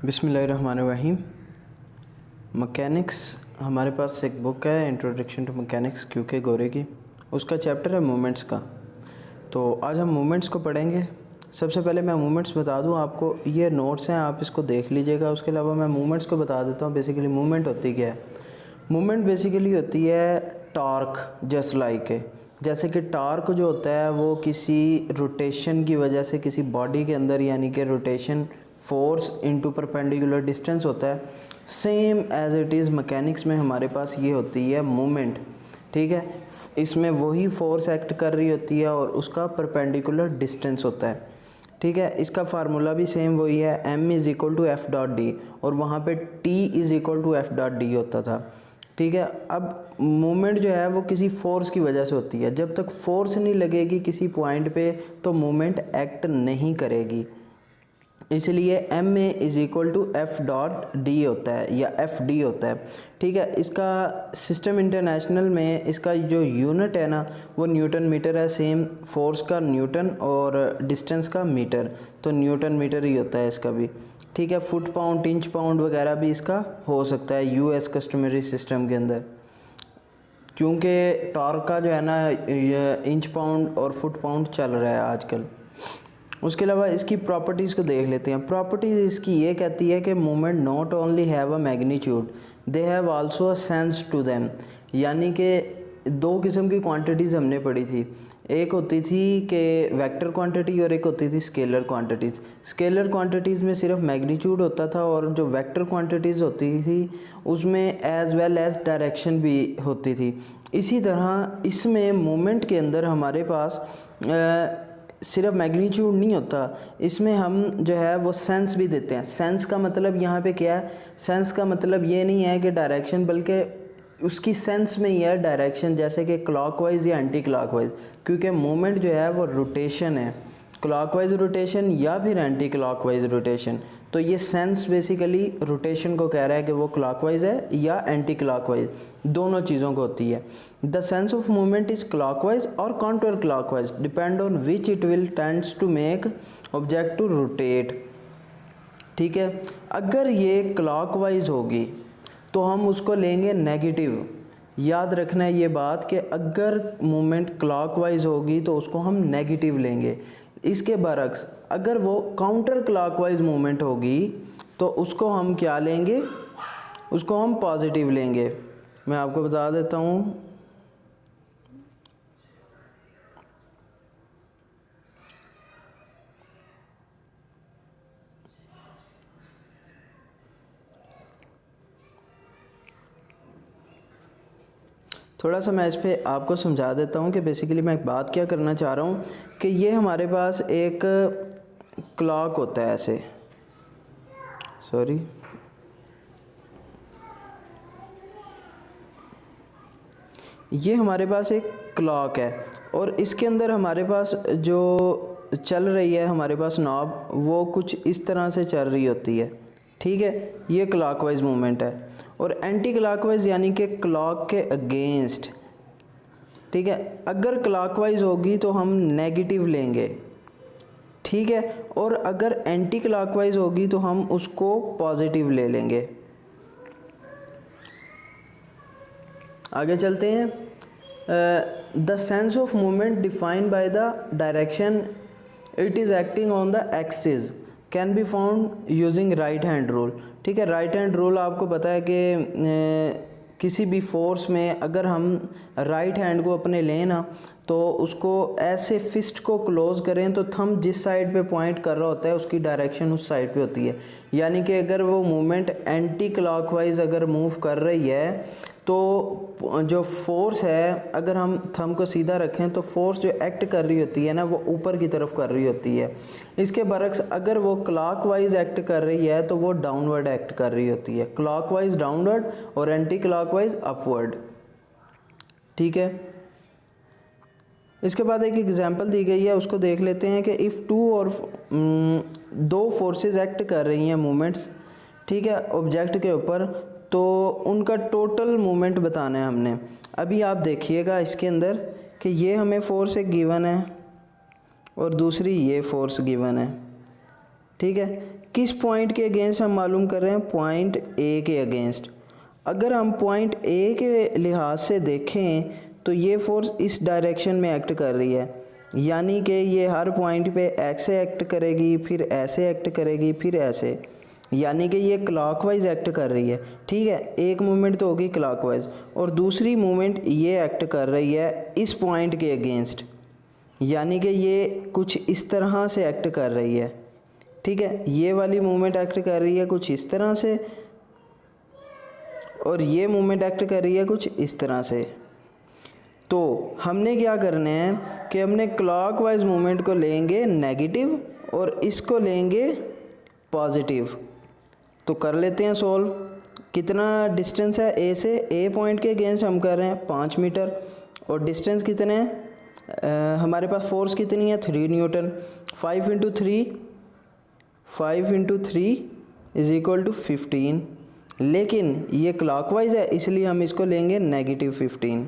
बिस्मिल्लाहिर्रहमानिर्रहीम। मैकेनिक्स हमारे पास एक बुक है इंट्रोडक्शन टू मैकेनिक्स क्यूके गोरे की, उसका चैप्टर है मूवमेंट्स का। तो आज हम मूवमेंट्स को पढ़ेंगे। सबसे पहले मैं मूवमेंट्स बता दूं आपको, ये नोट्स हैं, आप इसको देख लीजिएगा। उसके अलावा मैं मूवमेंट्स को बता देता हूं। बेसिकली मूवमेंट होती क्या है? मूवमेंट बेसिकली होती है टॉर्क, जस्ट लाइक जैसे कि टॉर्क जो होता है वो किसी रोटेशन की वजह से किसी बॉडी के अंदर, यानी कि rotation force into perpendicular distance होता है। Same as it is mechanics में हमारे पास ये होती है मूवमेंट। ठीक है, इसमें वही फोर्स एक्ट कर रही होती है और उसका परपेंडिकुलर डिस्टेंस होता है। ठीक है, इसका फार्मूला भी सेम वही है, m is equal to F dot D, और वहाँ पे t is equal to F dot D होता था। ठीक है, अब मूवमेंट जो है वो किसी फोर्स की वजह से होती है। जब तक फोर्स नहीं लगेगी किसी पॉइंट पे तो मूवमेंट एक्ट नहीं करेगी, इसलिए M A is equal to F dot D होता है या एफ डी होता है। ठीक है, इसका सिस्टम इंटरनेशनल में इसका जो यूनिट है ना वो न्यूटन मीटर है। सेम फोर्स का न्यूटन और डिस्टेंस का मीटर, तो न्यूटन मीटर ही होता है इसका भी। ठीक है, फुट पाउंड, इंच पाउंड वगैरह भी इसका हो सकता है यूएस कस्टमरी सिस्टम के अंदर, क्योंकि टॉर्क का जो है ना इंच पाउंड और फुट पाउंड चल रहा है आजकल। उसके अलावा इसकी प्रॉपर्टीज़ को देख लेते हैं। प्रॉपर्टीज़ इसकी ये कहती है कि movement not only have a magnitude, they have also a sense to them. यानी कि दो किस्म की क्वांटिटीज़ हमने पढ़ी थी, एक होती थी कि वेक्टर क्वांटिटी और एक होती थी स्केलर क्वांटिटीज़। स्केलर क्वांटिटीज़ में सिर्फ मैग्नीट्यूड होता था और जो वेक्टर क्वांटिटीज़ होती थी उसमें एज वेल एज डायरेक्शन भी होती थी। इसी तरह इसमें मूवमेंट के अंदर हमारे पास सिर्फ मैग्नीट्यूड नहीं होता, इसमें हम जो है वो सेंस भी देते हैं। सेंस का मतलब यहाँ पे क्या है? सेंस का मतलब ये नहीं है कि डायरेक्शन, बल्कि उसकी सेंस में ही है डायरेक्शन, जैसे कि क्लॉकवाइज या एंटी क्लॉकवाइज, क्योंकि मूवमेंट जो है वो रोटेशन है, क्लॉकवाइज रोटेशन या फिर एंटी क्लॉकवाइज रोटेशन। तो ये सेंस बेसिकली रोटेशन को कह रहा है कि वो क्लॉकवाइज है या एंटी क्लॉकवाइज, दोनों चीज़ों को होती है। The sense of movement is clockwise और counter clockwise, depend on which it will tends to make object to rotate. ठीक है, अगर ये क्लॉकवाइज होगी तो हम उसको लेंगे नेगेटिव। याद रखना है ये बात कि अगर मूवमेंट क्लॉकवाइज होगी तो उसको हम नेगेटिव लेंगे। इसके बरक्स अगर वो काउंटर क्लॉकवाइज मूवमेंट होगी तो उसको हम क्या लेंगे? उसको हम पॉजिटिव लेंगे। मैं आपको बता देता हूँ, थोड़ा सा मैं इस पर आपको समझा देता हूँ कि बेसिकली मैं बात क्या करना चाह रहा हूँ कि ये हमारे पास एक क्लॉक होता है ऐसे, सॉरी, ये हमारे पास एक क्लॉक है और इसके अंदर हमारे पास जो चल रही है हमारे पास नॉब, वो कुछ इस तरह से चल रही होती है। ठीक है, ये क्लॉकवाइज मूवमेंट है। और एंटी क्लॉकवाइज यानी कि क्लॉक के अगेंस्ट। ठीक है, अगर क्लॉकवाइज होगी तो हम नेगेटिव लेंगे। ठीक है, और अगर एंटी क्लॉकवाइज होगी तो हम उसको पॉजिटिव ले लेंगे। आगे चलते हैं। The sense of movement defined by the direction it is acting on the axis can be found using right hand rule. ठीक है, राइट हैंड रूल आपको पता है कि किसी भी फोर्स में अगर हम राइट हैंड को अपने लें ना तो उसको ऐसे फिस्ट को क्लोज करें तो थंब जिस साइड पे पॉइंट कर रहा होता है उसकी डायरेक्शन उस साइड पे होती है। यानी कि अगर वो मूवमेंट एंटी क्लॉकवाइज अगर मूव कर रही है तो जो फोर्स है, अगर हम थंब को सीधा रखें तो फोर्स जो एक्ट कर रही होती है ना वो ऊपर की तरफ कर रही होती है। इसके बरक्स अगर वो क्लॉकवाइज एक्ट कर रही है तो वो डाउनवर्ड एक्ट कर रही होती है। क्लॉकवाइज डाउनवर्ड और एंटी क्लॉकवाइज अपवर्ड। ठीक है, इसके बाद एक एग्जांपल दी गई है, उसको देख लेते हैं कि इफ़ टू और दो फोर्सेस एक्ट कर रही हैं मूवमेंट्स, ठीक है, ऑब्जेक्ट के ऊपर, तो उनका टोटल मूवमेंट बताना है हमने। अभी आप देखिएगा इसके अंदर कि ये हमें फोर्स एक गिवन है और दूसरी ये फोर्स गिवन है। ठीक है, किस पॉइंट के अगेंस्ट हम मालूम कर रहे हैं? पॉइंट ए के अगेंस्ट। अगर हम पॉइंट ए के लिहाज से देखें तो ये फोर्स इस डायरेक्शन में एक्ट कर रही है, यानी कि ये हर पॉइंट पे ऐसे एक्ट करेगी, फिर ऐसे एक्ट करेगी, फिर ऐसे, यानी कि ये क्लॉकवाइज एक्ट कर रही है। ठीक है, एक मूवमेंट तो होगी क्लॉकवाइज और दूसरी मूवमेंट ये एक्ट कर रही है इस पॉइंट के अगेंस्ट, यानी कि ये कुछ इस तरह से एक्ट कर रही है। ठीक है, ये वाली मूवमेंट एक्ट कर रही है कुछ इस तरह से और ये मूवमेंट एक्ट कर रही है कुछ इस तरह से। तो हमने क्या करना है कि हमने क्लॉकवाइज मूवमेंट को लेंगे नेगेटिव और इसको लेंगे पॉजिटिव। तो कर लेते हैं सोल्व। कितना डिस्टेंस है ए से? ए पॉइंट के अगेंस्ट हम कर रहे हैं 5 मीटर और डिस्टेंस कितने हैं? हमारे पास फोर्स कितनी है? 3 newton. 5 into 3 is equal to 15, लेकिन ये क्लॉकवाइज है इसलिए हम इसको लेंगे नेगेटिव 15।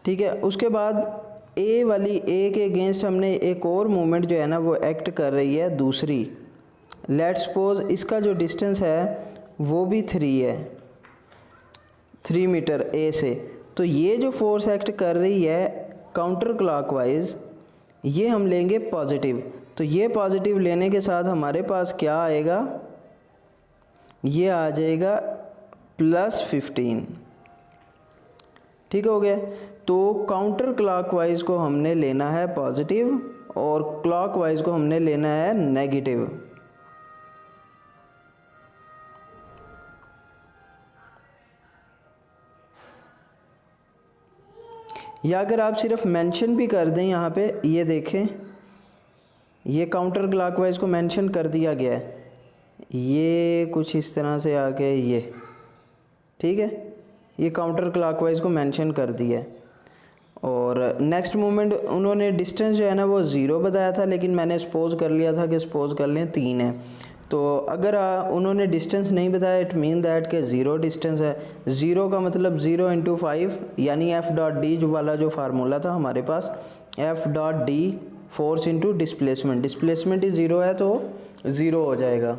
ठीक है, उसके बाद ए वाली, ए के अगेंस्ट हमने एक और मूवमेंट जो है ना वो एक्ट कर रही है दूसरी। लेट्स सपोज इसका जो डिस्टेंस है वो भी 3 है, 3 मीटर ए से। तो ये जो फोर्स एक्ट कर रही है काउंटर क्लॉकवाइज, ये हम लेंगे पॉजिटिव। तो ये पॉजिटिव लेने के साथ हमारे पास क्या आएगा? ये आ जाएगा +15। ठीक हो गया। तो काउंटर क्लॉकवाइज को हमने लेना है पॉजिटिव और क्लॉकवाइज को हमने लेना है नेगेटिव। या अगर आप सिर्फ मेंशन भी कर दें यहाँ पे, ये देखें, ये काउंटर क्लॉकवाइज को मेंशन कर दिया गया है, ये कुछ इस तरह से आके ये, ठीक है, ये काउंटर क्लॉकवाइज को मेंशन कर दिया है। और नेक्स्ट मूवमेंट उन्होंने डिस्टेंस जो है ना वो 0 बताया था, लेकिन मैंने सपोज कर लिया था कि सपोज कर लें 3 है। तो अगर उन्होंने डिस्टेंस नहीं बताया, इट मीन दैट के 0 डिस्टेंस है। 0 का मतलब 0 इंटू 5 यानी F.D जो वाला जो फार्मूला था हमारे पास, F.D force into displacement. Displacement ही 0 है तो 0 हो जाएगा।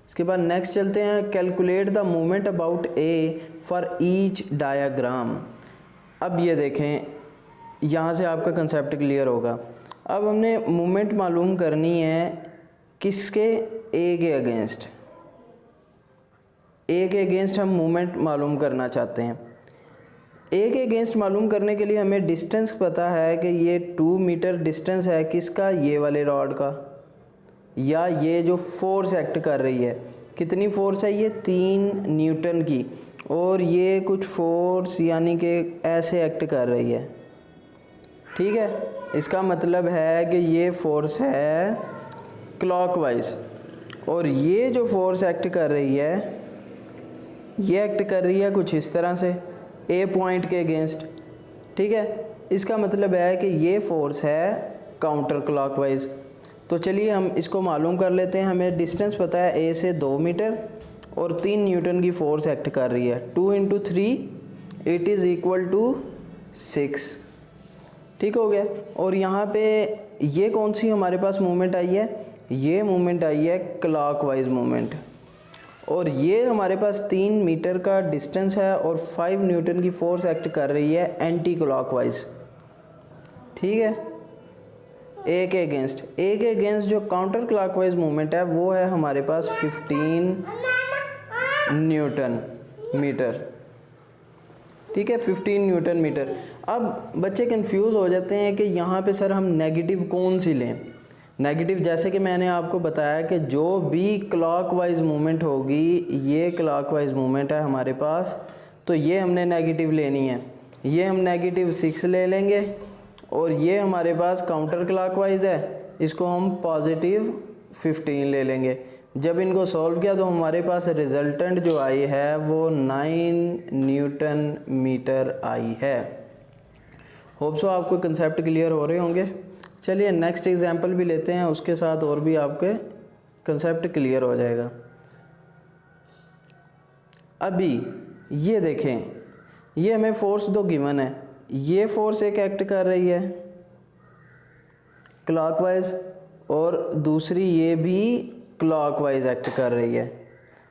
इसके बाद नेक्स्ट चलते हैं, calculate the movement about A for each diagram. अब ये देखें, यहाँ से आपका कंसेप्ट क्लियर होगा। अब हमने मूवमेंट मालूम करनी है किसके? ए के अगेंस्ट। ए के अगेंस्ट हम मूवमेंट मालूम करना चाहते हैं। ए के अगेंस्ट मालूम करने के लिए हमें डिस्टेंस पता है कि ये 2 मीटर डिस्टेंस है किसका? ये वाले रॉड का, या ये जो फोर्स एक्ट कर रही है, कितनी फोर्स है? ये 3 न्यूटन की, और ये कुछ फोर्स यानी कि ऐसे एक्ट कर रही है। ठीक है, इसका मतलब है कि ये फोर्स है क्लॉकवाइज, और ये जो फोर्स एक्ट कर रही है ये एक्ट कर रही है कुछ इस तरह से ए पॉइंट के अगेंस्ट। ठीक है, इसका मतलब है कि ये फोर्स है काउंटर क्लॉकवाइज। तो चलिए हम इसको मालूम कर लेते हैं। हमें डिस्टेंस पता है ए से 2 मीटर और 3 न्यूटन की फोर्स एक्ट कर रही है। 2 into 3 it is equal to 6। ठीक हो गया। और यहाँ पे ये कौन सी हमारे पास मूवमेंट आई है? ये मूवमेंट आई है क्लॉकवाइज मूवमेंट, और ये हमारे पास 3 मीटर का डिस्टेंस है और 5 न्यूटन की फोर्स एक्ट कर रही है एंटी क्लॉकवाइज। ठीक है, ए के अगेंस्ट। ए के अगेंस्ट जो काउंटर क्लॉकवाइज मूवमेंट है वो है हमारे पास 15 न्यूटन मीटर। ठीक है, 15 न्यूटन मीटर। अब बच्चे कंफ्यूज हो जाते हैं कि यहाँ पे सर हम नेगेटिव कौन सी लें। नेगेटिव, जैसे कि मैंने आपको बताया कि जो भी क्लॉकवाइज मूवमेंट होगी, ये क्लॉकवाइज मूवमेंट है हमारे पास, तो ये हमने नेगेटिव लेनी है। ये हम नेगेटिव 6 ले लेंगे, और ये हमारे पास काउंटर क्लॉकवाइज है, इसको हम पॉजिटिव 15 ले लेंगे। जब इनको सॉल्व किया तो हमारे पास रिजल्टेंट जो आई है वो 9 न्यूटन मीटर आई है। होप सो आपको कंसेप्ट क्लियर हो रहे होंगे। चलिए नेक्स्ट एग्जांपल भी लेते हैं, उसके साथ और भी आपके कंसेप्ट क्लियर हो जाएगा। अभी ये देखें, ये हमें फोर्स दो गिवन है। ये फोर्स एक एक्ट कर रही है क्लॉकवाइज और दूसरी ये भी क्लॉकवाइज एक्ट कर रही है,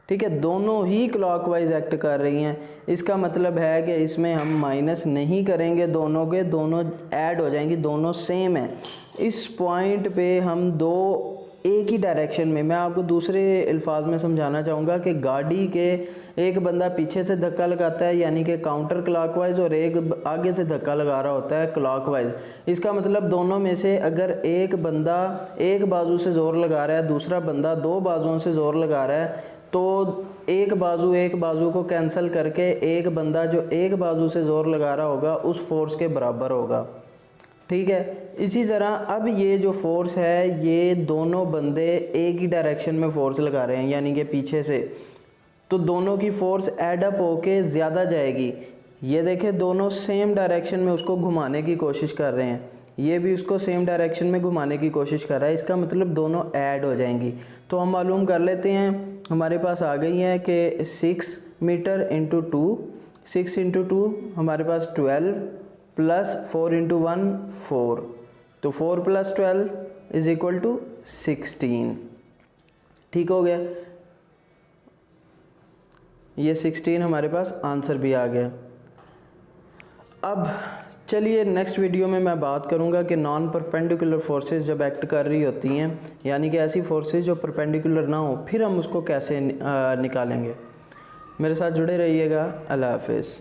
ठीक है, दोनों ही क्लॉकवाइज एक्ट कर रही हैं। इसका मतलब है कि इसमें हम माइनस नहीं करेंगे दोनों के, दोनों ऐड हो जाएंगी, दोनों सेम है। इस पॉइंट पे हम दो एक ही डायरेक्शन में, मैं आपको दूसरे अल्फाज में समझाना चाहूँगा कि गाड़ी के एक बंदा पीछे से धक्का लगाता है यानी कि काउंटर क्लॉकवाइज, और एक आगे से धक्का लगा रहा होता है क्लॉकवाइज। इसका मतलब दोनों में से अगर एक बंदा एक बाजू से ज़ोर लगा रहा है, दूसरा बंदा दो बाजुओं से ज़ोर लगा रहा है, तो एक बाजू को कैंसिल करके एक बंदा जो एक बाजू से ज़ोर लगा रहा होगा उस फोर्स के बराबर होगा, ठीक है। इसी तरह अब ये जो फोर्स है, ये दोनों बंदे एक ही डायरेक्शन में फोर्स लगा रहे हैं यानी कि पीछे से, तो दोनों की फोर्स एडअप होके ज़्यादा जाएगी। ये देखें दोनों सेम डायरेक्शन में उसको घुमाने की कोशिश कर रहे हैं, ये भी उसको सेम डायरेक्शन में घुमाने की कोशिश कर रहा है, इसका मतलब दोनों ऐड हो जाएंगी। तो हम मालूम कर लेते हैं, हमारे पास आ गई है कि 6 मीटर इंटू 2, 6 इंटू 2 हमारे पास 12 प्लस 4 इंटू 1 4, तो 4 प्लस 12 इज इक्वल टू 16, ठीक हो गया। ये 16 हमारे पास आंसर भी आ गया। अब चलिए नेक्स्ट वीडियो में मैं बात करूंगा कि नॉन परपेंडिकुलर फोर्सेस जब एक्ट कर रही होती हैं, यानी कि ऐसी फोर्सेस जो परपेंडिकुलर ना हो, फिर हम उसको कैसे निकालेंगे। मेरे साथ जुड़े रहिएगा। अल्लाह हाफिज़।